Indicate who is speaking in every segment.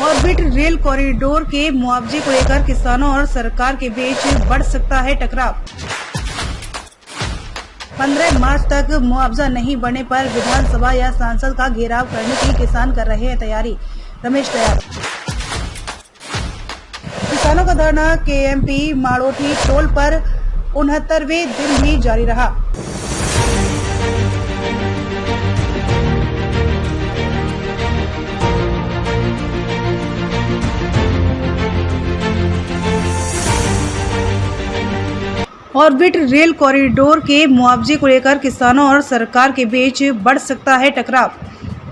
Speaker 1: Orbit rail corridor के मुआवजे को लेकर किसानों और सरकार के बीच बढ़ सकता है टकराव। 15 मार्च तक मुआवजा नहीं बढ़ने पर विधानसभा या सांसद का घेराव करने की किसान कर रहे हैं तैयारी। रमेश दयाल। किसानों का धरना केएमपी माड़ोठी टोल पर 69वें दिन भी जारी रहा। ऑर्बिट रेल कॉरिडोर के मुआवजे को लेकर किसानों और सरकार के बीच बढ़ सकता है टकराव।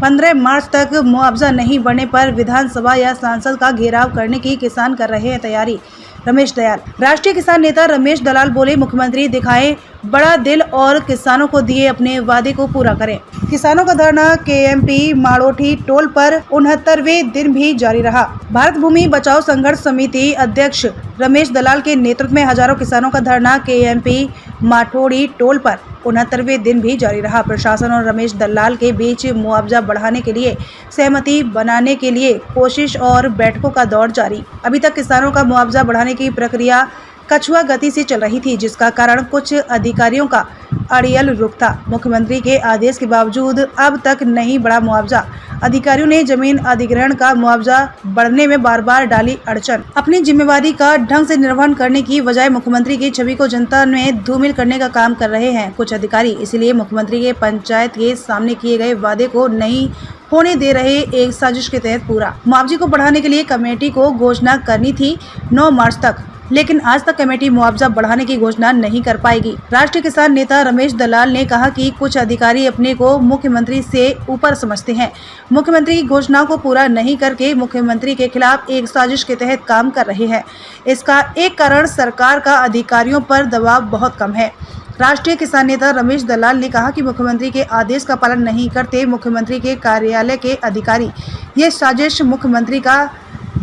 Speaker 1: 15 मार्च तक मुआवजा नहीं बढ़ने पर विधानसभा या सांसद का घेराव करने की किसान कर रहे हैं तैयारी। रमेश दयाल। राष्ट्रीय किसान नेता रमेश दलाल बोले, मुख्यमंत्री दिखाएं बड़ा दिल और किसानों को दिए अपने वादे को पूरा करें। किसानों का धरना केएमपी माड़ोठी टोल पर 69वें दिन भी जारी रहा। भारत भूमि बचाओ संघर्ष समिति अध्यक्ष रमेश दलाल के नेतृत्व में हजारों किसानों का धरना केएमपी माठोड़ी टोल पर 69वें दिन भी जारी रहा। प्रशासन और रमेश दलाल के बीच मुआवजा बढ़ाने के लिए सहमति बनाने के लिए कोशिश और बैठकों का दौर जारी। अभी तक किसानों का मुआवजा बढ़ाने की प्रक्रिया कछुआ गति से चल रही थी, जिसका कारण कुछ अधिकारियों का अड़ियल रुख था। मुख्यमंत्री के आदेश के बावजूद अब तक नहीं बढ़ा मुआवजा। अधिकारियों ने जमीन अधिग्रहण का मुआवजा बढ़ने में बार बार डाली अड़चन। अपनी जिम्मेवारी का ढंग से निर्वहन करने की बजाय मुख्यमंत्री की छवि को जनता में धूमिल करने का काम कर रहे हैं कुछ अधिकारी। इसलिए मुख्यमंत्री के पंचायत के सामने किए गए वादे को नहीं होने दे रहे एक साजिश के तहत पूरा मुआवजे को बढ़ाने के लिए कमेटी को घोषणा करनी थी 9 मार्च तक, लेकिन आज तक कमेटी मुआवजा बढ़ाने की घोषणा नहीं कर पाएगी। राष्ट्रीय किसान नेता रमेश दलाल ने कहा कि कुछ अधिकारी अपने को मुख्यमंत्री से ऊपर समझते हैं। मुख्यमंत्री की घोषणा को पूरा नहीं करके मुख्यमंत्री के खिलाफ एक साजिश के तहत काम कर रहे हैं। इसका एक कारण सरकार का अधिकारियों पर दबाव बहुत कम है। राष्ट्रीय किसान नेता रमेश दलाल ने कहा कि मुख्यमंत्री के आदेश का पालन नहीं करते मुख्यमंत्री के कार्यालय के अधिकारी। ये साजिश मुख्यमंत्री का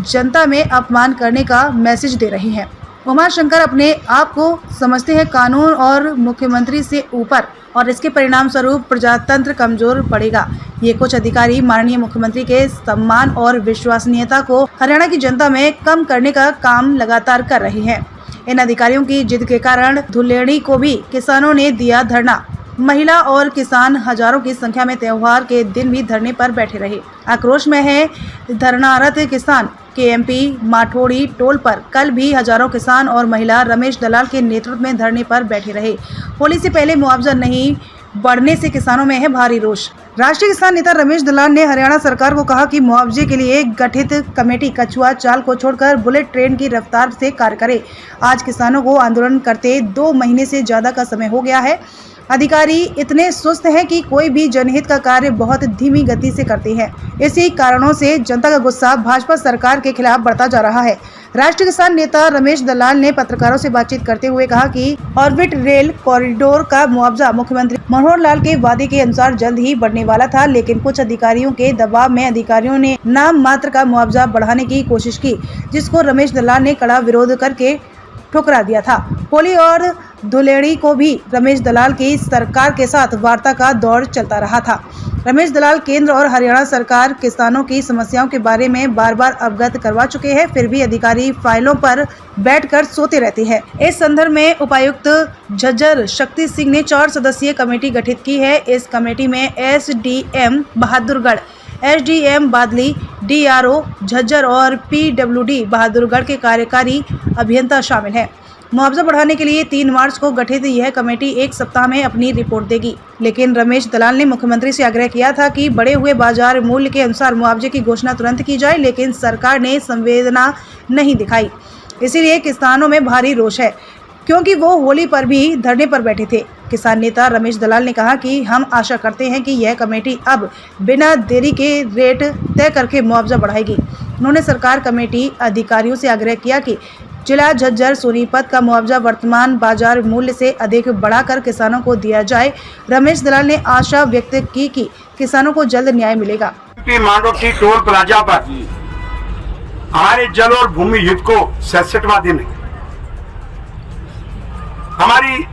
Speaker 1: जनता में अपमान करने का मैसेज दे रही हैं। उमाशंकर अपने आप को समझते हैं कानून और मुख्यमंत्री से ऊपर, और इसके परिणाम स्वरूप प्रजातंत्र कमजोर पड़ेगा। ये कुछ अधिकारी माननीय मुख्यमंत्री के सम्मान और विश्वसनीयता को हरियाणा की जनता में कम करने का काम लगातार कर रहे हैं। इन अधिकारियों की जिद के कारण धुलेड़ी को भी किसानों ने दिया धरना। महिला और किसान हजारों की संख्या में त्योहार के दिन भी धरने पर बैठे रहे। आक्रोश में है धरनारत किसान। केएमपी माठोड़ी टोल पर कल भी हजारों किसान और महिला रमेश दलाल के नेतृत्व में धरने पर बैठे रहे। होली से पहले मुआवजा नहीं बढ़ने से किसानों में है भारी रोष। राष्ट्रीय किसान नेता रमेश दलाल ने हरियाणा सरकार को कहा कि मुआवजे के लिए गठित कमेटी कछुआ चाल को छोड़कर बुलेट ट्रेन की रफ्तार से कार्य करे। आज किसानों को आंदोलन करते 2 महीने से ज्यादा का समय हो गया है। अधिकारी इतने सुस्त हैं कि कोई भी जनहित का कार्य बहुत धीमी गति से करते हैं। इसी कारणों से जनता का गुस्सा भाजपा सरकार के खिलाफ बढ़ता जा रहा है। राष्ट्रीय किसान नेता रमेश दलाल ने पत्रकारों से बातचीत करते हुए कहा कि ऑर्बिट रेल कॉरिडोर का मुआवजा मुख्यमंत्री मनोहर लाल के वादे के अनुसार जल्द ही बढ़ने वाला था, लेकिन कुछ अधिकारियों के दबाव में अधिकारियों ने नाम मात्र का मुआवजा बढ़ाने की कोशिश की, जिसको रमेश दलाल ने कड़ा विरोध करके ठुकरा दिया था। होली और धुलेड़ी को भी रमेश दलाल की सरकार के साथ वार्ता का दौर चलता रहा था। रमेश दलाल केंद्र और हरियाणा सरकार किसानों की समस्याओं के बारे में बार बार अवगत करवा चुके हैं, फिर भी अधिकारी फाइलों पर बैठकर सोते रहते हैं। इस संदर्भ में उपायुक्त झज्जर शक्ति सिंह ने 4 सदस्यीय कमेटी गठित की है। इस कमेटी में एसडीएम बहादुरगढ़, एसडीएम बादली, डीआरओ झज्जर और पीडब्ल्यूडी बहादुरगढ़ के कार्यकारी अभियंता शामिल हैं। मुआवजा बढ़ाने के लिए 3 मार्च को गठित यह कमेटी 1 सप्ताह में अपनी रिपोर्ट देगी, लेकिन रमेश दलाल ने मुख्यमंत्री से आग्रह किया था कि बढ़े हुए बाजार मूल्य के अनुसार मुआवजे की घोषणा तुरंत की जाए, लेकिन सरकार ने संवेदना नहीं दिखाई। इसीलिए किसानों में भारी रोष है, क्योंकि वो होली पर भी धरने पर बैठे थे। किसान नेता रमेश दलाल ने कहा कि हम आशा करते हैं कि यह कमेटी अब बिना देरी के रेट तय करके मुआवजा बढ़ाएगी। उन्होंने सरकार कमेटी अधिकारियों से आग्रह किया कि जिला झज्जर सोनीपत का मुआवजा वर्तमान बाजार मूल्य से अधिक बढ़ाकर किसानों को दिया जाए। रमेश दलाल ने आशा व्यक्त की कि किसानों को जल्द न्याय मिलेगा।
Speaker 2: मांडोठी टोल प्लाजा पर हमारे जल और भूमि युद्ध को 67वां दिन है। हमारी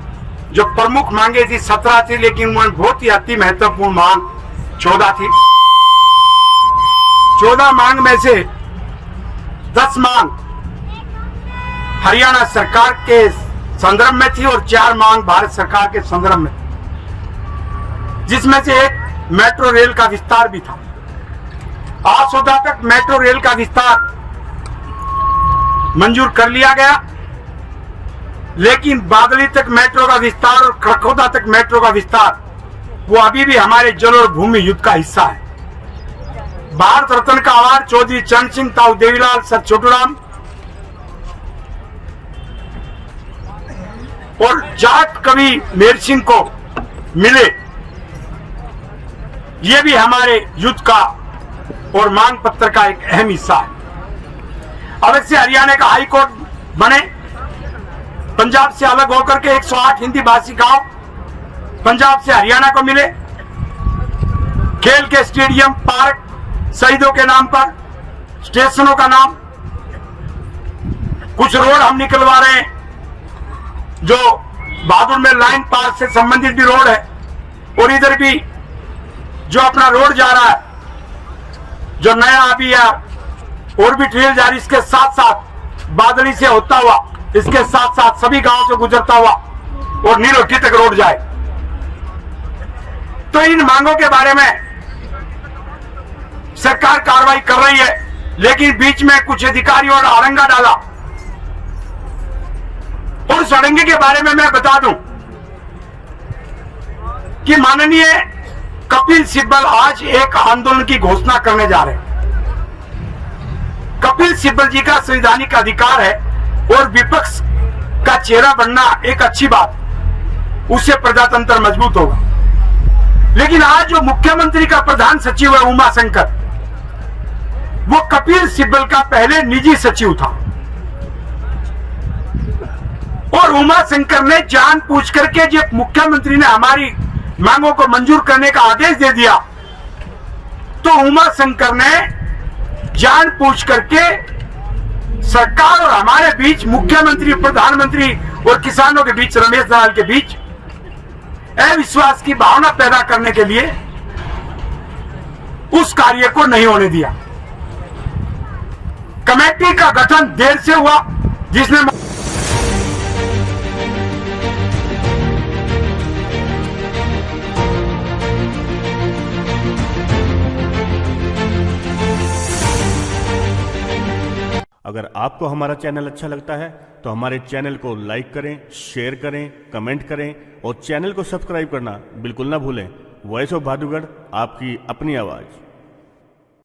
Speaker 2: जो प्रमुख मांगे थी 17 थी, लेकिन वह बहुत ही अति महत्वपूर्ण मांग 14 थी। 14 मांग में से 10 मांग हरियाणा सरकार के संदर्भ में थी और 4 मांग भारत सरकार के संदर्भ में, जिसमें से एक मेट्रो रेल का विस्तार भी था। आसोदा तक मेट्रो रेल का विस्तार मंजूर कर लिया गया, लेकिन बादली तक मेट्रो का विस्तार और खरखोदा तक मेट्रो का विस्तार वो अभी भी हमारे जल और भूमि युद्ध का हिस्सा है। भारत रत्न का अवार्ड चौधरी चरण सिंह, ताऊ देवीलाल, सर छोटूराम और जाट कवि मेर सिंह को मिले, ये भी हमारे युद्ध का और मांग पत्र का एक अहम हिस्सा है। अब से हरियाणा का हाई कोर्ट बने, पंजाब से अलग होकर के 108 हिंदी भाषी गांव पंजाब से हरियाणा को मिले, खेल के स्टेडियम, पार्क शहीदों के नाम पर, स्टेशनों का नाम, कुछ रोड हम निकलवा रहे हैं, जो बहादुर में लाइन पार्क से संबंधित भी रोड है, और इधर भी जो अपना रोड जा रहा है, जो नया अभी है और भी ट्रेल जा रही, इसके साथ साथ बादली से होता हुआ, इसके साथ साथ सभी गांवों से गुजरता हुआ और नीलोटी तक रोड जाए। तो इन मांगों के बारे में सरकार कार्रवाई कर रही है, लेकिन बीच में कुछ अधिकारियों ने अड़ंगा डाला। और उस अड़ंगे के बारे में मैं बता दूं कि माननीय कपिल सिब्बल आज एक आंदोलन की घोषणा करने जा रहे हैं। कपिल सिब्बल जी का संवैधानिक अधिकार है और विपक्ष का चेहरा बनना एक अच्छी बात, उससे प्रजातंत्र मजबूत होगा। लेकिन आज जो मुख्यमंत्री का प्रधान सचिव है उमा शंकर, वो कपिल सिब्बल का पहले निजी सचिव था, और उमा शंकर ने जानबूझ करके जब मुख्यमंत्री ने हमारी मांगों को मंजूर करने का आदेश दे दिया, तो उमा शंकर ने जानबूझ करके सरकार और हमारे बीच, मुख्यमंत्री, प्रधानमंत्री और किसानों के बीच, रमेश दलाल के बीच अविश्वास की भावना पैदा करने के लिए उस कार्य को नहीं होने दिया। कमेटी का गठन देर से हुआ, जिसने
Speaker 3: अगर आपको हमारा चैनल अच्छा लगता है तो हमारे चैनल को लाइक करें, शेयर करें, कमेंट करें और चैनल को सब्सक्राइब करना बिल्कुल ना भूलें। वॉइस ऑफ भादुगढ़, आपकी अपनी आवाज़।